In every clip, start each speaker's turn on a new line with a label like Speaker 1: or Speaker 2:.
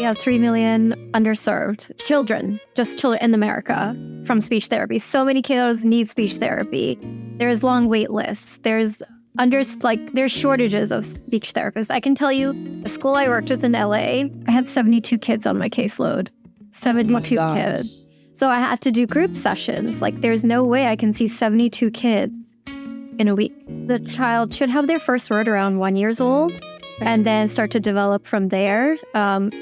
Speaker 1: have 3 million underserved children, just children in America from speech therapy. So many kiddos need speech therapy. There's long wait lists. There's shortages of speech therapists. I can tell you, the school I worked with in LA, I had 72 kids on my caseload. 72 kids. So I had to do group sessions. Like, there's no way I can see 72 kids in a week. The child should have their first word around 1 year old and then start to develop from there.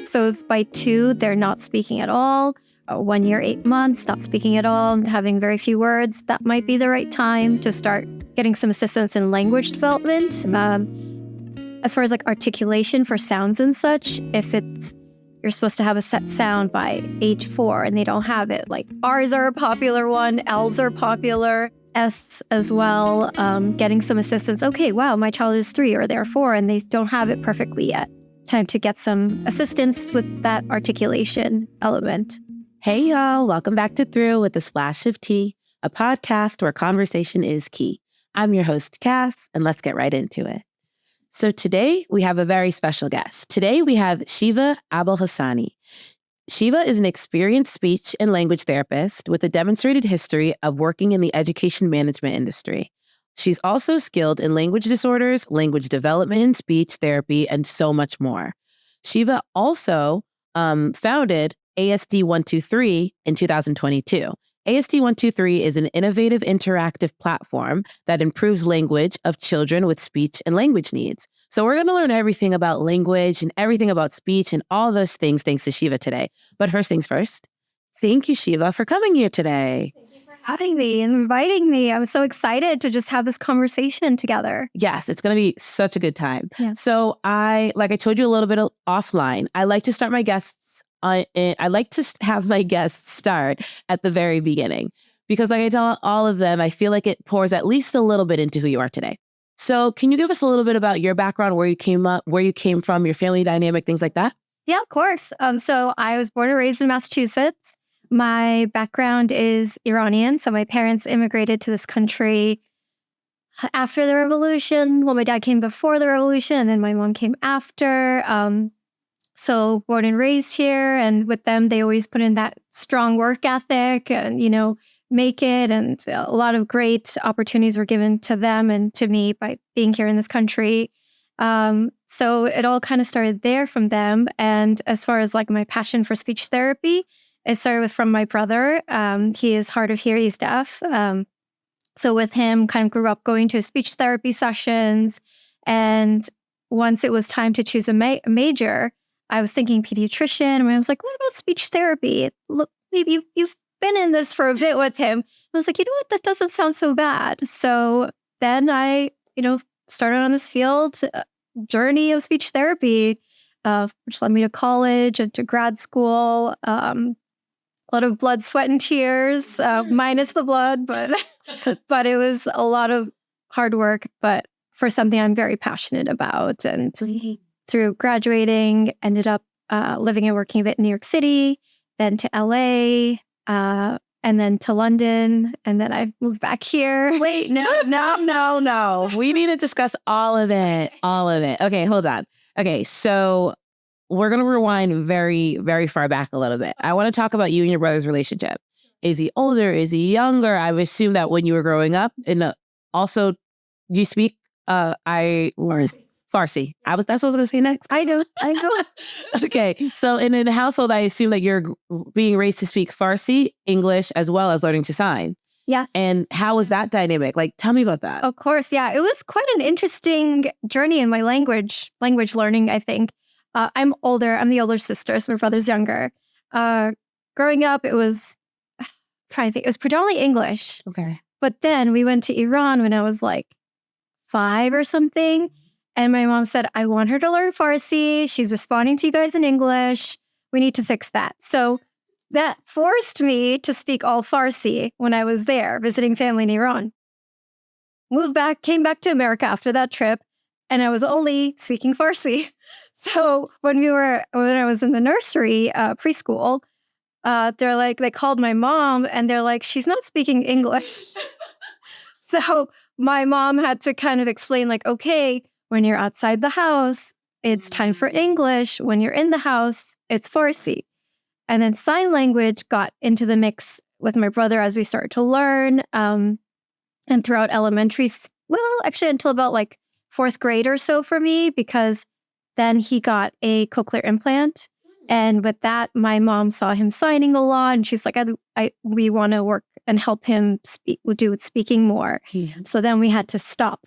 Speaker 1: So if by 2, they're not speaking at all, 1 year, 8 months, not speaking at all, and having very few words, that might be the right time to start getting some assistance in language development. As far as like articulation for sounds and such, if you're supposed to have a set sound by age 4 and they don't have it, like R's are a popular one, L's are popular, S as well, getting some assistance. Okay, wow, my child is 3 or they're 4 and they don't have it perfectly yet. Time to get some assistance with that articulation element.
Speaker 2: Hey y'all, welcome back to Through with a Splash of Tea, a podcast where conversation is key. I'm your host, Cass, and let's get right into it. So today we have a very special guest. Today we have Sheeva Abolhassani. Sheeva is an experienced speech and language therapist with a demonstrated history of working in the education management industry. She's also skilled in language disorders, language development and speech therapy, and so much more. Sheeva also founded ASD123 in 2022. ASD123 is an innovative interactive platform that improves language of children with speech and language needs. So we're going to learn everything about language and everything about speech and all those things thanks to Sheeva today. But first things first, thank you, Sheeva, for coming here today.
Speaker 1: Thank you for having me and inviting me. I'm so excited to just have this conversation together.
Speaker 2: Yes, it's going to be such a good time.
Speaker 1: Yeah.
Speaker 2: So like I told you a little bit offline, I like to start my guests I like to have my guests start at the very beginning because like I tell all of them, I feel like it pours at least a little bit into who you are today. So can you give us a little bit about your background, where you came from, your family dynamic, things like that?
Speaker 1: Yeah, of course. So I was born and raised in Massachusetts. My background is Iranian. So my parents immigrated to this country after the revolution. Well, my dad came before the revolution and then my mom came after. So born and raised here, and with them, they always put in that strong work ethic and, make it. And a lot of great opportunities were given to them and to me by being here in this country. So it all kind of started there from them. And as far as like my passion for speech therapy, it started from my brother. He is hard of hearing, he's deaf. So with him, kind of grew up going to speech therapy sessions. And once it was time to choose a major, I was thinking pediatrician, and I was like, what about speech therapy? Look, maybe you've been in this for a bit with him. I was like, you know what? That doesn't sound so bad. So then I, started on this field journey of speech therapy, which led me to college and to grad school. A lot of blood, sweat, and tears, minus the blood, but it was a lot of hard work, but for something I'm very passionate about. And through graduating, ended up living and working a bit in New York City, then to LA, and then to London, and then I moved back here.
Speaker 2: Wait, no. We need to discuss all of it. Okay, hold on. Okay, so we're going to rewind very, very far back a little bit. I want to talk about you and your brother's relationship. Is he older? Is he younger? I would assume that when you were growing up, also, do you speak Farsi? That's what I was going to say next.
Speaker 1: I know.
Speaker 2: Okay. So in a household, I assume that you're being raised to speak Farsi, English, as well as learning to sign.
Speaker 1: Yes.
Speaker 2: And how was that dynamic? Like, tell me about that.
Speaker 1: Of course. Yeah. It was quite an interesting journey in my language learning, I think. I'm older. I'm the older sister, so my brother's younger. Growing up, it was predominantly English.
Speaker 2: Okay.
Speaker 1: But then we went to Iran when I was like 5 or something. And my mom said, I want her to learn Farsi. She's responding to you guys in English. We need to fix that. So that forced me to speak all Farsi when I was there visiting family in Iran. Came back to America after that trip, and I was only speaking Farsi. So when I was in the nursery, preschool, they called my mom and they're like, she's not speaking English. So my mom had to kind of explain like, okay, when you're outside the house, it's time for English. When you're in the house, it's Farsi. And then sign language got into the mix with my brother as we started to learn. And throughout actually until about like fourth grade or so for me, because then he got a cochlear implant. And with that, my mom saw him signing a lot. And she's like, we want to work and help him do with speaking more. So then we had to stop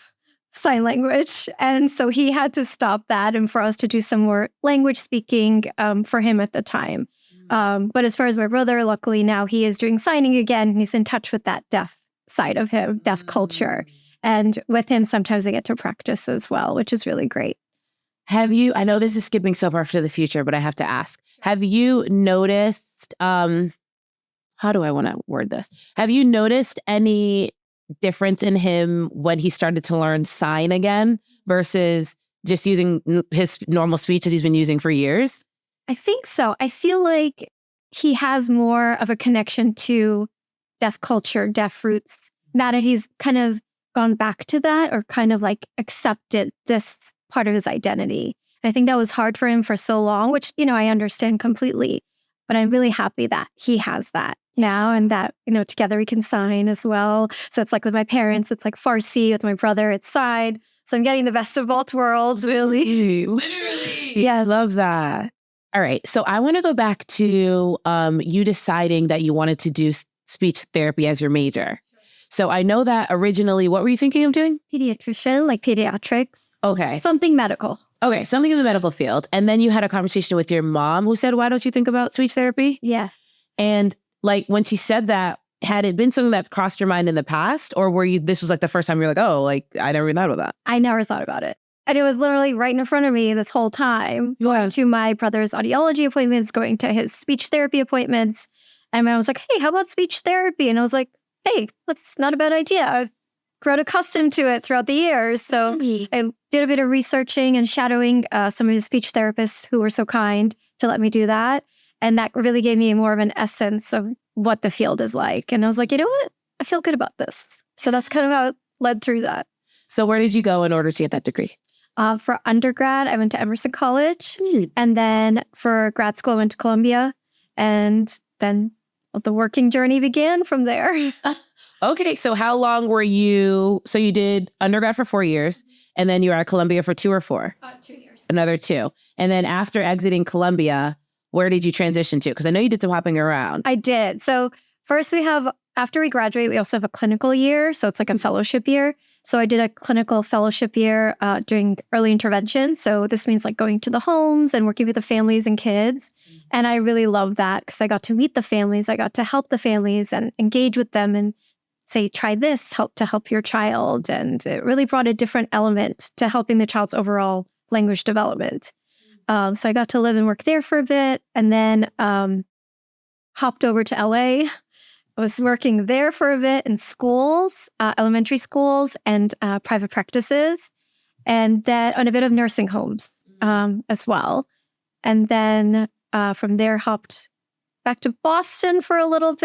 Speaker 1: sign language. And so he had to stop that and for us to do some more language speaking for him at the time. But as far as my brother, luckily now he is doing signing again. And he's in touch with that deaf side of him, deaf culture. And with him, sometimes I get to practice as well, which is really great.
Speaker 2: I know this is skipping so far to the future, but I have to ask, have you noticed, how do I want to word this? Have you noticed any difference in him when he started to learn sign again versus just using his normal speech that he's been using for years?
Speaker 1: I think so. I feel like he has more of a connection to deaf culture, deaf roots, now that he's kind of gone back to that or kind of like accepted this part of his identity. And I think that was hard for him for so long, which, I understand completely. But I'm really happy that he has that now and that, together we can sign as well. So it's like with my parents, it's like Farsi. With my brother, it's sign. So I'm getting the best of both worlds, really.
Speaker 2: Literally. Yeah, I love that. All right. So I want to go back to you deciding that you wanted to do speech therapy as your major. So I know that originally, what were you thinking of doing?
Speaker 1: Pediatrician, like pediatrics.
Speaker 2: Okay.
Speaker 1: Something medical.
Speaker 2: Okay. Something in the medical field. And then you had a conversation with your mom who said, why don't you think about speech therapy?
Speaker 1: Yes.
Speaker 2: And like when she said that, had it been something that crossed your mind in the past, or this was like the first time you're like, oh, like I never even thought about that?
Speaker 1: I never thought about it. And it was literally right in front of me this whole time, going to my brother's audiology appointments, going to his speech therapy appointments. And I was like, hey, how about speech therapy? And I was like, hey, that's not a bad idea. I've grown accustomed to it throughout the years. So I did a bit of researching and shadowing some of his speech therapists who were so kind to let me do that. And that really gave me more of an essence of what the field is like. And I was like, you know what? I feel good about this. So that's kind of how it led through that.
Speaker 2: So where did you go in order to get that degree?
Speaker 1: For undergrad, I went to Emerson College. And then for grad school, I went to Columbia. And then the working journey began from there.
Speaker 2: Okay. So how long were you? So you did undergrad for 4 years and then you were at Columbia for 2 or 4?
Speaker 1: 2 years.
Speaker 2: Another 2. And then after exiting Columbia, where did you transition to? Because I know you did some hopping around.
Speaker 1: I did. So first after we graduate, we also have a clinical year. So it's like a fellowship year. So I did a clinical fellowship year during early intervention. So this means like going to the homes and working with the families and kids. And I really love that because I got to meet the families. I got to help the families and engage with them and say, try this, help your child. And it really brought a different element to helping the child's overall language development. So I got to live and work there for a bit and then hopped over to LA. I was working there for a bit in schools, elementary schools and private practices, and then on a bit of nursing homes as well. And then from there, hopped back to Boston for a little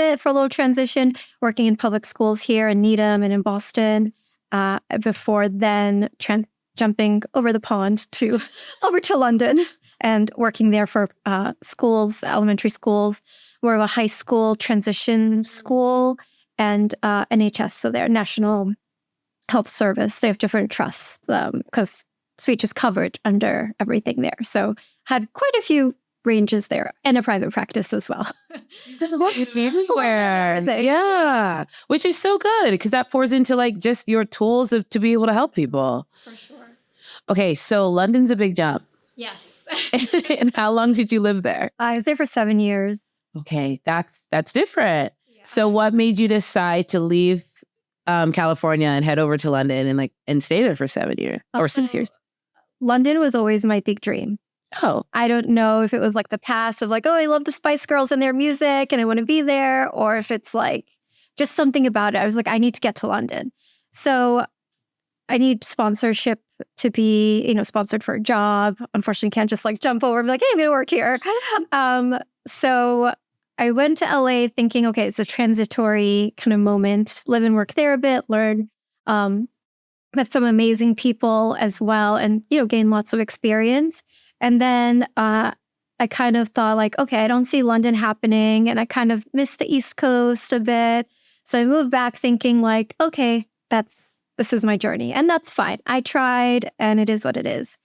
Speaker 1: transition, working in public schools here in Needham and in Boston, before then jumping over the pond over to London and working there for schools, elementary schools, more of a high school transition school, and NHS, so their National Health Service. They have different trusts because speech is covered under everything there. So had quite a few ranges there and a private practice as well.
Speaker 2: Everywhere. Yeah. Which is so good because that pours into like just your tools to be able to help people.
Speaker 1: For sure.
Speaker 2: Okay. So London's a big jump.
Speaker 1: Yes.
Speaker 2: And how long did you live there?
Speaker 1: I was there for 7 years.
Speaker 2: Okay. That's different. Yeah. So what made you decide to leave California and head over to London and stay there for 7 years or 6 years?
Speaker 1: London was always my big dream.
Speaker 2: Oh,
Speaker 1: I don't know if it was like the past of like, oh, I love the Spice Girls and their music and I want to be there, or if it's like just something about it. I was like, I need to get to London. So I need sponsorship to be, sponsored for a job. Unfortunately, can't just like jump over and be like, hey, I'm going to work here. So I went to LA thinking, okay, it's a transitory kind of moment, live and work there a bit, learn met some amazing people as well, and gained lots of experience. And then I kind of thought like, okay, I don't see London happening, and I kind of missed the East Coast a bit. So I moved back thinking like, okay, this is my journey, and that's fine. I tried, and it is what it is.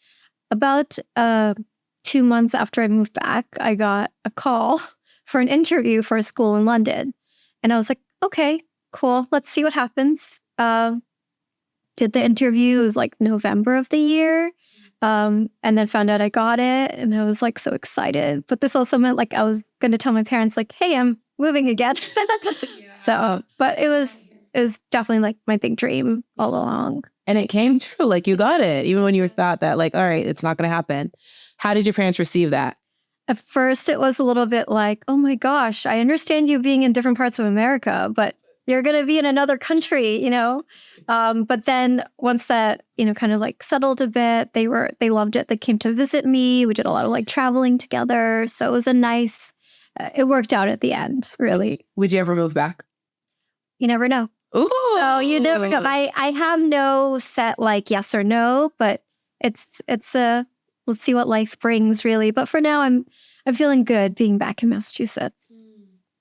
Speaker 1: About 2 months after I moved back, I got a call for an interview for a school in London, and I was like, okay, cool, let's see what happens. Did the interview. It was like November of the year. And then found out I got it, and I was like so excited. But this also meant like I was going to tell my parents like, hey, I'm moving again. So, but it was definitely like my big dream all along.
Speaker 2: And it came true. Like you got it, even when you thought that like, all right, it's not going to happen. How did your parents receive that?
Speaker 1: At first, it was a little bit like, oh my gosh, I understand you being in different parts of America, but you're going to be in another country, But then once that, kind of like settled a bit, they loved it. They came to visit me. We did a lot of like traveling together. So it was a nice, it worked out at the end, really.
Speaker 2: Would you ever move back?
Speaker 1: You never know.
Speaker 2: Ooh.
Speaker 1: So you never know. I have no set like yes or no, but it's let's see what life brings, really. But for now, I'm feeling good being back in Massachusetts.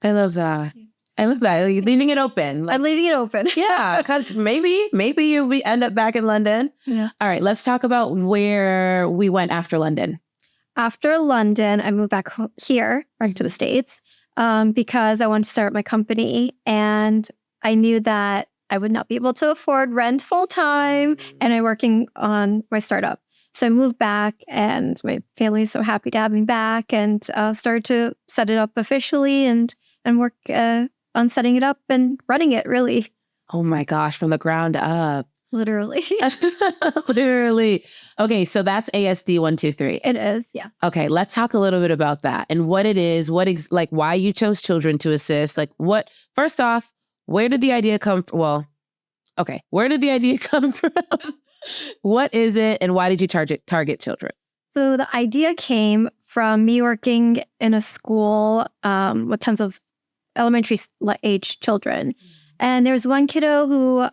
Speaker 2: I love that. I love that. You're leaving it open.
Speaker 1: I'm leaving it open.
Speaker 2: Yeah, because maybe you end up back in London.
Speaker 1: Yeah.
Speaker 2: All right, let's talk about where we went after London.
Speaker 1: After London, I moved back here, back to the States, because I wanted to start my company. And I knew that I would not be able to afford rent full time, and I'm working on my startup. So I moved back, and my family is so happy to have me back, and started to set it up officially and work on setting it up and running it, really.
Speaker 2: Oh my gosh, from the ground up.
Speaker 1: Literally.
Speaker 2: Literally. Okay, so that's ASD123.
Speaker 1: It is, yeah.
Speaker 2: Okay, let's talk a little bit about that and what it is, like why you chose children to assist. Like first off, where did the idea come from? Well, okay, where did the idea come from? What is it, and why did you target children?
Speaker 1: So the idea came from me working in a school with tons of elementary age children. And there was one kiddo who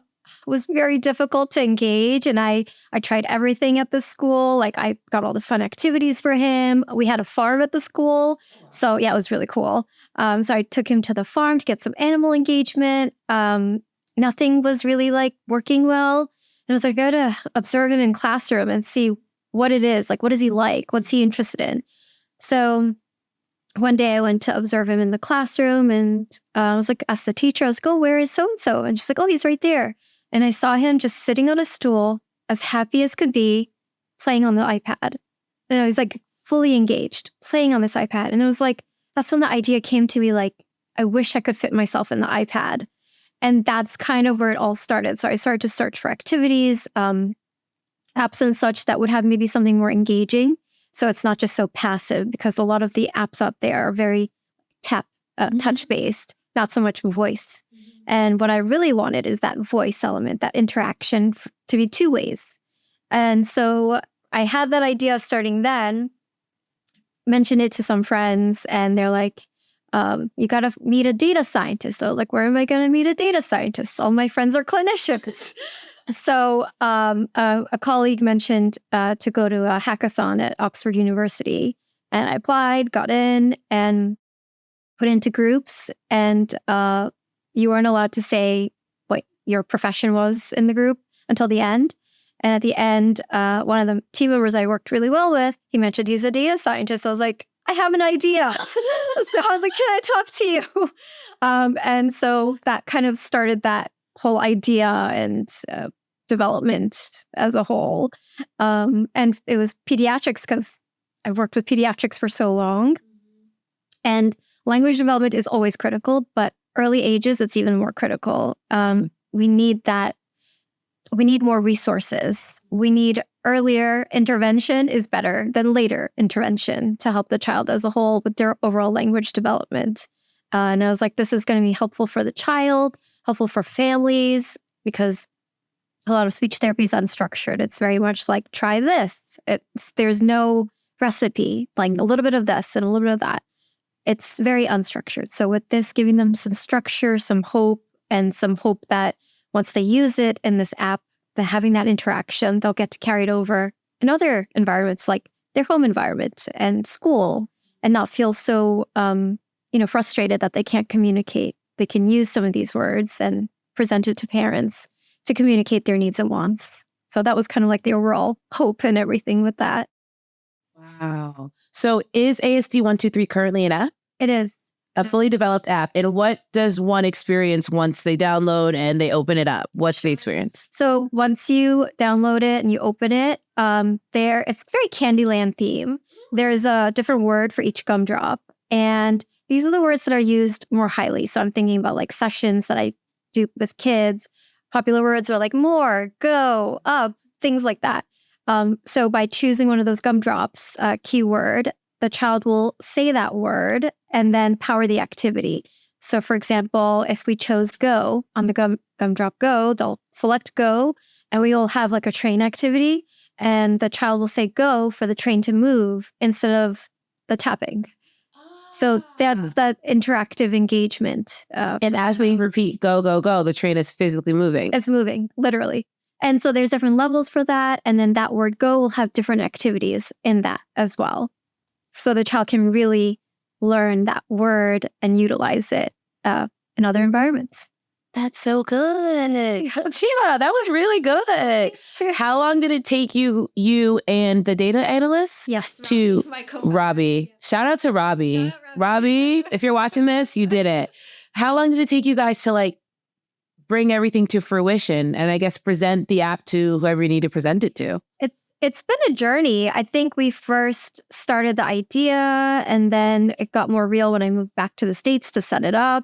Speaker 1: was very difficult to engage. And I tried everything at the school. Like I got all the fun activities for him. We had a farm at the school. So yeah, it was really cool. So I took him to the farm to get some animal engagement. Nothing was really like working well. And I was like, I gotta observe him in classroom and see what it is. Like, what is he like? What's he interested in? So one day I went to observe him in the classroom, and I was like, asked the teacher, I was like, oh, where is so-and-so? And she's like, oh, he's right there. And I saw him just sitting on a stool, as happy as could be, playing on the iPad. And I was like fully engaged, playing on this iPad. And it was like, that's when the idea came to me, like, I wish I could fit myself in the iPad. And that's kind of where it all started. So I started to search for activities, apps and such that would have maybe something more engaging. So it's not just so passive, because a lot of the apps out there are very touch-based, not so much voice. And what I really wanted is that voice element, that interaction to be two ways. And so I had that idea starting then, mentioned it to some friends, and they're like, you got to meet a data scientist. I was like, where am I going to meet a data scientist? All my friends are clinicians. So a colleague mentioned to go to a hackathon at Oxford University, and I applied, got in, and put into groups. And you weren't allowed to say what your profession was in the group until the end. And at the end, one of the team members I worked really well with, he mentioned he's a data scientist. I was like, I have an idea. So I was like, can I talk to you? And so that kind of started that whole idea and development as a whole. And it was pediatrics, because I worked with pediatrics for so long. And language development is always critical, but early ages, it's even more critical. We need that. We need more resources. We need earlier intervention is better than later intervention to help the child as a whole with their overall language development. And I was like, this is going to be helpful for the child, helpful for families, because a lot of speech therapy is unstructured. It's very much like, try this. There's no recipe, like a little bit of this and a little bit of that. It's very unstructured. So with this, giving them some structure, some hope, and some hope that once they use it in this app, having that interaction, they'll get to carry it over in other environments like their home environment and school, and not feel so frustrated that they can't communicate. They can use some of these words and present it to parents to communicate their needs and wants. So that was kind of like the overall hope and everything with that.
Speaker 2: Wow. So is ASD123 currently an app?
Speaker 1: It is.
Speaker 2: A fully developed app. And what does one experience once they download and they open it up? What's the experience?
Speaker 1: So once you download it and you open it, it's very Candyland theme. There's a different word for each gumdrop. And these are the words that are used more highly. So I'm thinking about like sessions that I do with kids. Popular words are like more, go, up, things like that. So by choosing one of those gumdrops, keyword, the child will say that word and then power the activity. So for example, if we chose go on the gumdrop go, they'll select go, and we will have like a train activity, and the child will say go for the train to move instead of the tapping. So that's that interactive engagement.
Speaker 2: And as we repeat go, go, go, the train is physically moving.
Speaker 1: It's moving, literally. And so there's different levels for that. And then that word go will have different activities in that as well. So the child can really learn that word and utilize it in other environments.
Speaker 2: That's so good. Sheeva, that was really good. How long did it take you and the data analyst?
Speaker 1: Yes.
Speaker 2: To Robbie. Shout out to Robbie. Robbie, if you're watching this, you did it. How long did it take you guys to like bring everything to fruition and I guess present the app to whoever you need to present it to?
Speaker 1: It's been a journey. I think we first started the idea and then it got more real when I moved back to the States to set it up.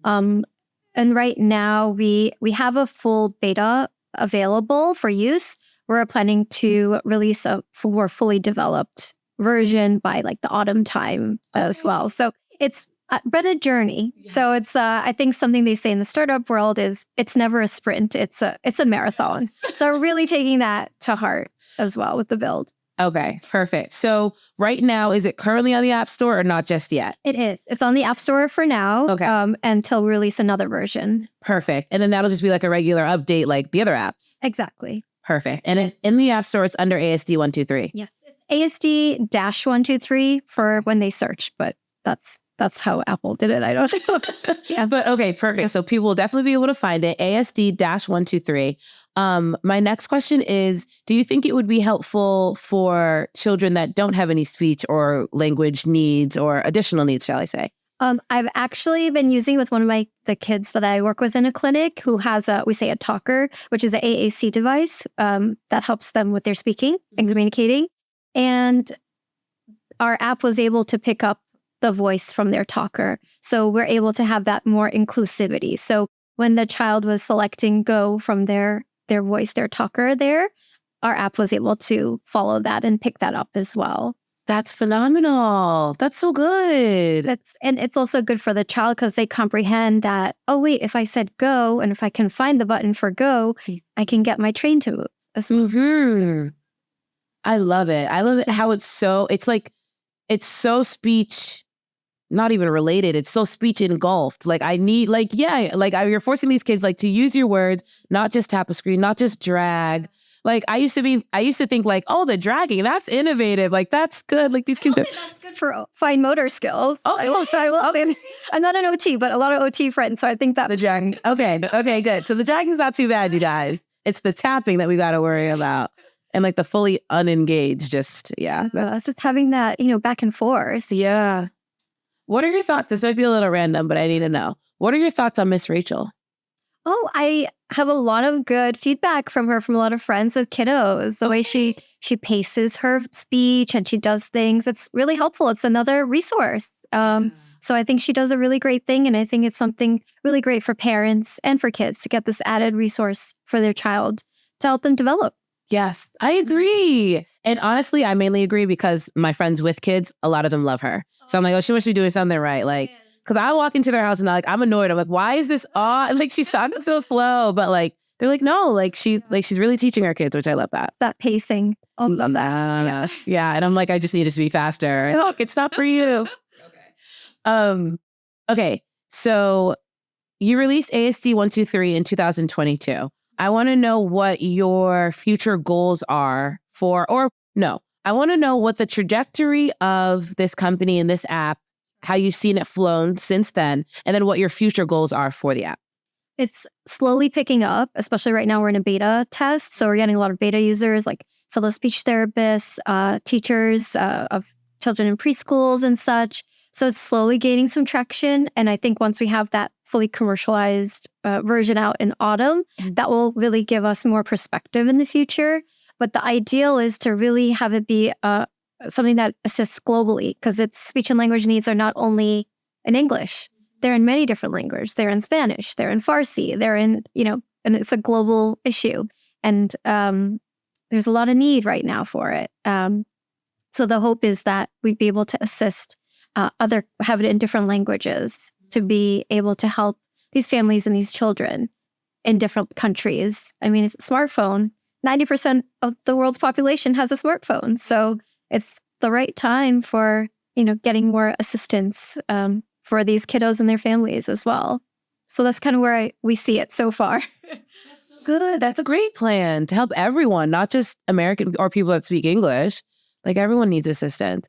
Speaker 1: And right now we have a full beta available for use. We're planning to release a more fully developed version by like the autumn time as well. So it's been a journey. Yes. So it's I think something they say in the startup world is it's never a sprint. It's a marathon. Yes. So we're really taking that to heart as well with the build.
Speaker 2: Okay, perfect. So right now, is it currently on the App Store or not just yet?
Speaker 1: It is. It's on the App Store for now.
Speaker 2: Okay.
Speaker 1: Until we release another version.
Speaker 2: Perfect. And then that'll just be like a regular update like the other apps.
Speaker 1: Exactly.
Speaker 2: Perfect. And in the App Store, it's under ASD123.
Speaker 1: Yes, it's ASD-123 for when they search, but that's how Apple did it. I don't know.
Speaker 2: Yeah. But okay, perfect. So people will definitely be able to find it. ASD-123. My next question is, do you think it would be helpful for children that don't have any speech or language needs or additional needs, shall I say?
Speaker 1: I've actually been using with one of the kids that I work with in a clinic who has we say a talker, which is an AAC device that helps them with their speaking and communicating. And our app was able to pick up the voice from their talker. So we're able to have that more inclusivity. So when the child was selecting go from their voice, their talker there, our app was able to follow that and pick that up as well.
Speaker 2: That's phenomenal. That's so good.
Speaker 1: It's also good for the child because they comprehend that, oh, wait, if I said go and if I can find the button for go, I can get my train to move as well.
Speaker 2: Mm-hmm. I love it. I love it how it's so so speech, not even related. It's so speech engulfed. Like you're forcing these kids like to use your words, not just tap a screen, not just drag. Like I used to think like, oh, the dragging, that's innovative. Like that's good. Like these kids.
Speaker 1: That's good for fine motor skills.
Speaker 2: Oh,
Speaker 1: I will say I'm not an OT, but a lot of OT friends. So I think that
Speaker 2: the dragging. Okay, good. So the dragging's not too bad, you guys. It's the tapping that we got to worry about. And like the fully unengaged, just
Speaker 1: just having that, back and forth.
Speaker 2: Yeah. What are your thoughts? This might be a little random, but I need to know. What are your thoughts on Miss Rachel?
Speaker 1: Oh, I have a lot of good feedback from her, from a lot of friends with kiddos. The way she paces her speech and she does things, it's really helpful. It's another resource. So I think she does a really great thing. And I think it's something really great for parents and for kids to get this added resource for their child to help them develop.
Speaker 2: Yes, I agree. And honestly, I mainly agree because my friends with kids, a lot of them love her. So I'm like, oh, she must be doing something right. Like, because I walk into their house and I'm annoyed. I'm like, why is this odd? Like, she's talking so slow. But like, they're like, no, like she's really teaching our kids, which I love that.
Speaker 1: That pacing. I love that.
Speaker 2: Yeah. And I'm like, I just need it to be faster. Look, it's not for you. Okay. Okay. So you released ASD123 in 2022. I want to know what your future goals are I want to know what the trajectory of this company and this app, how you've seen it flown since then, and then what your future goals are for the app.
Speaker 1: It's slowly picking up, especially right now we're in a beta test. So we're getting a lot of beta users like fellow speech therapists, teachers of children in preschools and such. So it's slowly gaining some traction. And I think once we have that fully commercialized version out in autumn, that will really give us more perspective in the future. But the ideal is to really have it be something that assists globally, because its speech and language needs are not only in English. They're in many different languages. They're in Spanish. They're in Farsi. They're in, and it's a global issue. And there's a lot of need right now for it. So the hope is that we'd be able to assist have it in different languages to be able to help these families and these children in different countries. I mean, it's a smartphone. 90% of the world's population has a smartphone. So it's the right time for, getting more assistance for these kiddos and their families as well. So that's kind of where we see it so far.
Speaker 2: Good. That's a great plan to help everyone, not just American or people that speak English. Like everyone needs assistance.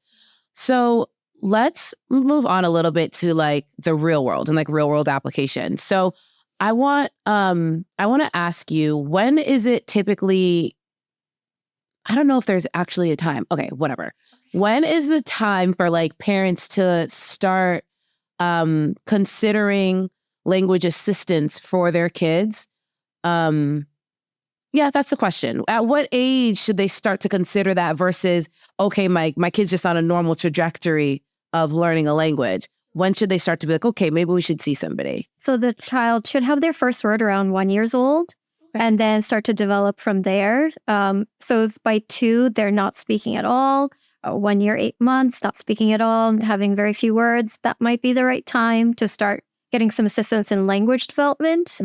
Speaker 2: So let's move on a little bit to like the real world and like real world applications. So I want to ask you, when is it typically, I don't know if there's actually a time. Okay, whatever. When is the time for like parents to start considering language assistance for their kids? Yeah, that's the question. At what age should they start to consider that versus, okay, my kid's just on a normal trajectory of learning a language? When should they start to be like, okay, maybe we should see somebody?
Speaker 1: So the child should have their first word around 1 year old and then start to develop from there. So if by 2, they're not speaking at all, 1 year, 8 months, not speaking at all, and having very few words, that might be the right time to start getting some assistance in language development.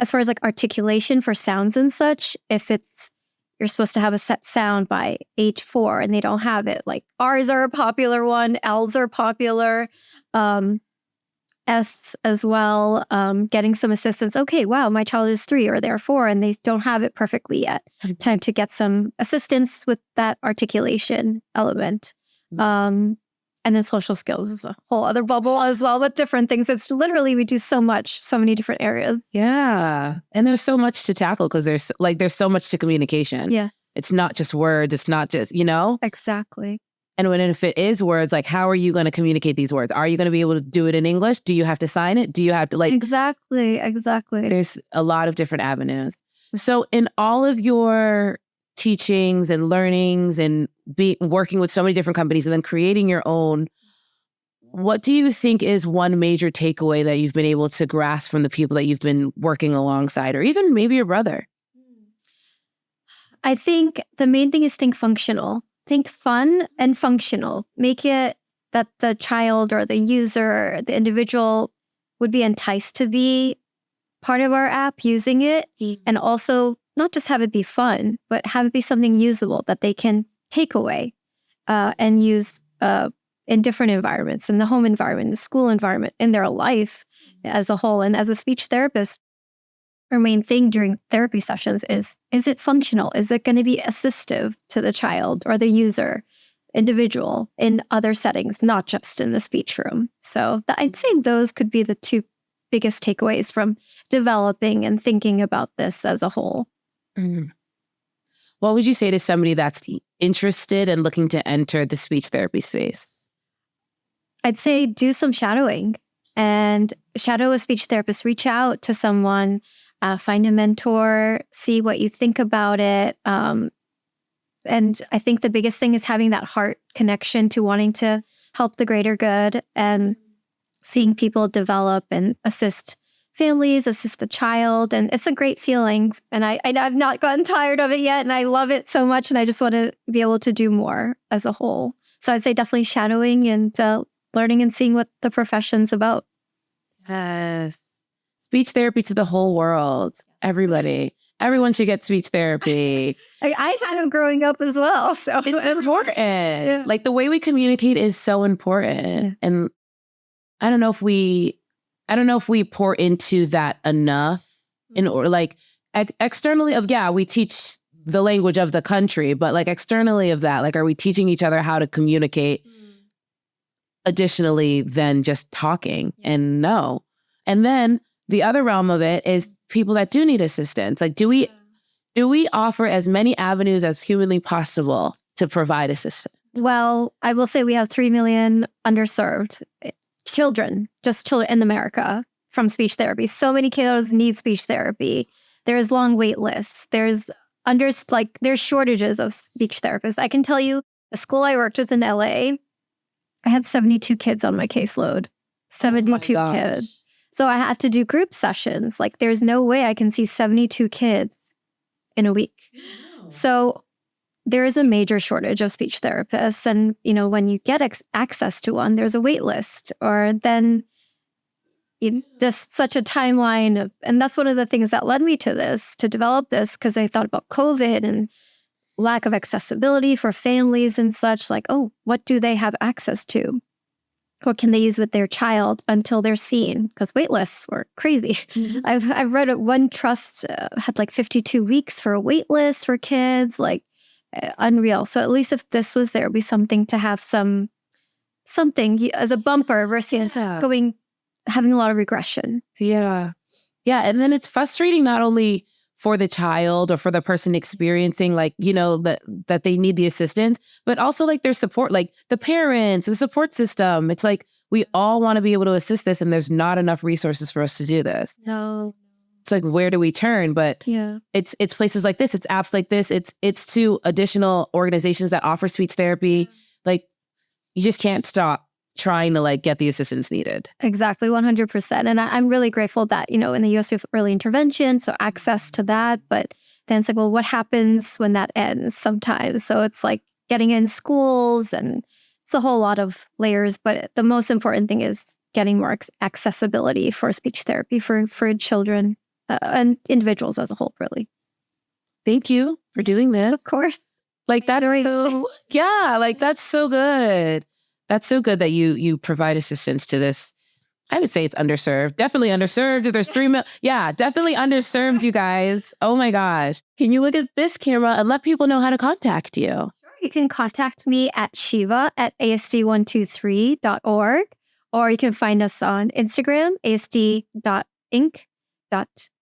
Speaker 1: As far as like articulation for sounds and such, if you're supposed to have a set sound by age 4 and they don't have it, like R's are a popular one, L's are popular, S as well, getting some assistance. Okay, wow, my child is 3 or they're 4 and they don't have it perfectly yet. Time to get some assistance with that articulation element. And then social skills is a whole other bubble as well with different things. It's literally, we do so many different areas.
Speaker 2: Yeah. And there's so much to tackle because there's so much to communication.
Speaker 1: Yes.
Speaker 2: It's not just words. It's not just,
Speaker 1: Exactly.
Speaker 2: And if it is words, like, how are you going to communicate these words? Are you going to be able to do it in English? Do you have to sign it? Do you have to
Speaker 1: Exactly.
Speaker 2: There's a lot of different avenues. So in all of your teachings and learnings and working with so many different companies and then creating your own, what do you think is one major takeaway that you've been able to grasp from the people that you've been working alongside, or even maybe your brother?
Speaker 1: I think the main thing is think functional. Think fun and functional. Make it that the child or the user, the individual would be enticed to be part of our app using it. And also not just have it be fun, but have it be something usable that they can take away and use in different environments, in the home environment, the school environment, in their life as a whole. And as a speech therapist, our main thing during therapy sessions is it functional? Is it going to be assistive to the child or the user, individual, in other settings, not just in the speech room? So I'd say those could be the 2 biggest takeaways from developing and thinking about this as a whole.
Speaker 2: What would you say to somebody that's interested and looking to enter the speech therapy space?
Speaker 1: I'd say do some shadowing and shadow a speech therapist. Reach out to someone, find a mentor, see what you think about it. And I think the biggest thing is having that heart connection to wanting to help the greater good and seeing people develop and assist families, assist the child. And it's a great feeling. And I've not gotten tired of it yet. And I love it so much. And I just want to be able to do more as a whole. So I'd say definitely shadowing and learning and seeing what the profession's about.
Speaker 2: Yes. Speech therapy to the whole world. Everybody. Everyone should get speech therapy.
Speaker 1: I had them growing up as well. So
Speaker 2: it's important. Yeah. Like the way we communicate is so important. Yeah. And I don't know if we pour into that enough or like externally of, we teach the language of the country, but like externally of that, like, are we teaching each other how to communicate additionally than just talking? And no. And then the other realm of it is people that do need assistance. Like, do we offer as many avenues as humanly possible to provide assistance?
Speaker 1: Well, I will say we have 3 million underserved children, just children in America from speech therapy. So many kiddos need speech therapy. There's long wait lists. There's shortages of speech therapists. I can tell you, the school I worked with in LA, I had 72 kids on my caseload. 72 kids. So I had to do group sessions. Like, there's no way I can see 72 kids in a week. No. So there is a major shortage of speech therapists. And, when you get access to one, there's a wait list, or then just such a timeline and that's one of the things that led me to develop this, because I thought about COVID and lack of accessibility for families and such. Like, oh, what do they have access to? What can they use with their child until they're seen? Because wait lists were crazy. Mm-hmm. I've read one trust had like 52 weeks for a wait list for kids, like unreal. So at least if this was there, it'd be something to have something as a bumper versus having a lot of regression.
Speaker 2: Yeah. Yeah. And then it's frustrating not only for the child or for the person experiencing, like, that they need the assistance, but also like their support, like the parents, the support system. It's like, we all want to be able to assist this, and there's not enough resources for us to do this.
Speaker 1: No.
Speaker 2: It's like, where do we turn? But it's places like this, it's apps like this, it's to additional organizations that offer speech therapy. Like, you just can't stop trying to like get the assistance needed.
Speaker 1: Exactly, 100%. And I'm really grateful that, in the US we have early intervention, so access to that. But then it's like, well, what happens when that ends sometimes? So it's like getting in schools, and it's a whole lot of layers. But the most important thing is getting more accessibility for speech therapy for children and individuals as a whole, really.
Speaker 2: Thank you for doing this.
Speaker 1: Of course.
Speaker 2: Like, that's that's so good. That's so good that you provide assistance to this. I would say it's underserved. Definitely underserved. There's 3 million. Yeah, definitely underserved, you guys. Oh my gosh. Can you look at this camera and let people know how to contact you?
Speaker 1: Sure. You can contact me at Sheeva at asd123.org, or you can find us on Instagram, asd.inc.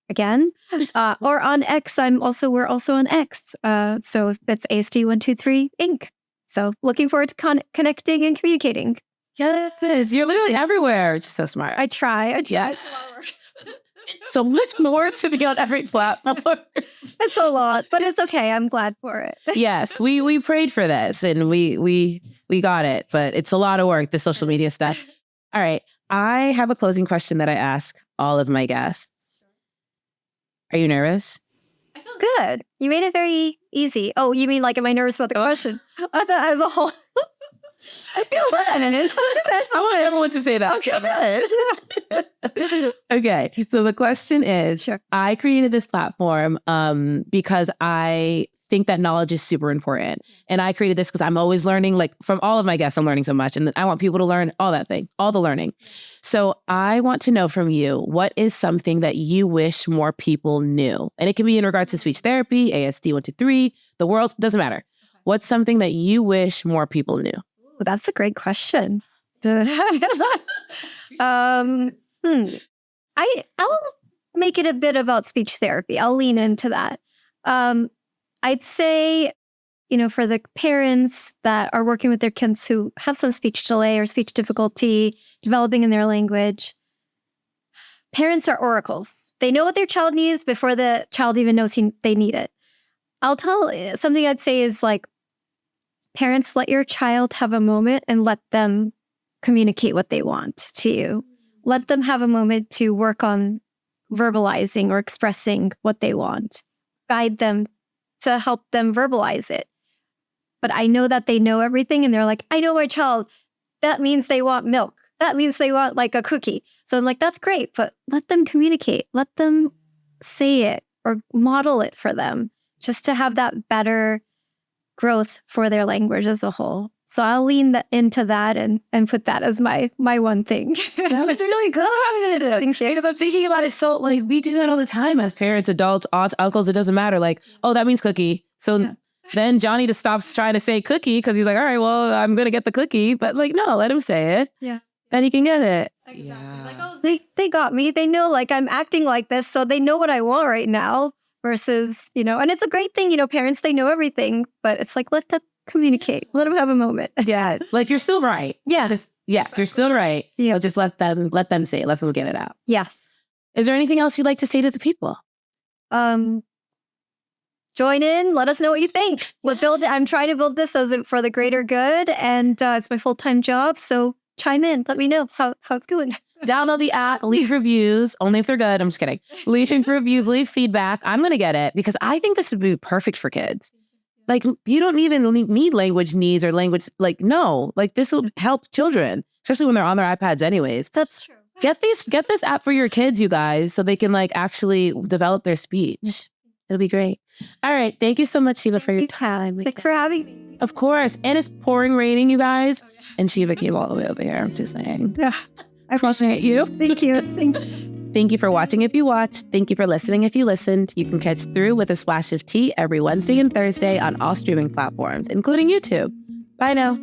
Speaker 1: Again, or on X. We're also on X. So that's ASD123 Inc. So looking forward to connecting and communicating.
Speaker 2: Yes, you're literally everywhere. It's so smart.
Speaker 1: I try.
Speaker 2: Yeah. It's a lot of work. It's so much more to be on every platform.
Speaker 1: It's a lot, but it's okay. I'm glad for it.
Speaker 2: Yes, we prayed for this, and we got it, but it's a lot of work, the social media stuff. All right. I have a closing question that I ask all of my guests. Are you nervous?
Speaker 1: I feel good. You made it very easy. Oh, you mean like, am I nervous about the question? I thought as a whole.
Speaker 2: I feel good. I want everyone to say that. Okay. Okay. So the question is,
Speaker 1: sure.
Speaker 2: I created this platform because I think that knowledge is super important. And I created this because I'm always learning, like from all of my guests, I'm learning so much. And I want people to learn all that thing, all the learning. So I want to know from you, what is something that you wish more people knew? And it can be in regards to speech therapy, ASD123, the world, doesn't matter. What's something that you wish more people knew?
Speaker 1: Well, that's a great question. I'll make it a bit about speech therapy. I'll lean into that. I'd say, for the parents that are working with their kids who have some speech delay or speech difficulty developing in their language, parents are oracles. They know what their child needs before the child even knows they need it. Something I'd say is like, parents, let your child have a moment and let them communicate what they want to you. Let them have a moment to work on verbalizing or expressing what they want. Guide them to help them verbalize it. But I know that they know everything, and they're like, I know my child. That means they want milk. That means they want like a cookie. So I'm like, that's great, but let them communicate. Let them say it or model it for them, just to have that better growth for their language as a whole. So I'll lean into that and put that as my one thing.
Speaker 2: That was really good.
Speaker 1: Thank you.
Speaker 2: Because I'm thinking about it. So like we do that all the time as parents, adults, aunts, uncles. It doesn't matter. Like, oh, that means cookie. So then Johnny just stops trying to say cookie because he's like, all right, well, I'm going to get the cookie. But like, no, let him say it.
Speaker 1: Yeah.
Speaker 2: Then he can get it.
Speaker 1: Exactly. Yeah. Like, oh, they got me. They know like I'm acting like this. So they know what I want right now versus, and it's a great thing, parents, they know everything, but it's like, let them communicate. Let them have a moment.
Speaker 2: Yes. Like you're still right.
Speaker 1: Yeah.
Speaker 2: Yes, you're still right. Yeah. But just let them say it. Let them get it out.
Speaker 1: Yes.
Speaker 2: Is there anything else you'd like to say to the people?
Speaker 1: Join in. Let us know what you think. I'm trying to build this for the greater good, and it's my full-time job. So chime in. Let me know how it's going.
Speaker 2: Download the app, leave reviews, only if they're good. I'm just kidding. Leave reviews, leave feedback. I'm going to get it because I think this would be perfect for kids. Like, you don't even need language needs or language. Like, no, like this will help children, especially when they're on their iPads anyways.
Speaker 1: That's true.
Speaker 2: Get this app for your kids, you guys, so they can like actually develop their speech. It'll be great. All right. Thank you so much, Sheeva, for your time.
Speaker 1: Thanks for having me.
Speaker 2: Of course. And it's pouring raining, you guys. And Sheeva came all the way over here. I'm just saying.
Speaker 1: Yeah.
Speaker 2: I appreciate you.
Speaker 1: Thank you.
Speaker 2: Thank you for watching if you watched. Thank you for listening if you listened. You can catch Through with a Splash of Tea every Wednesday and Thursday on all streaming platforms, including YouTube. Bye now.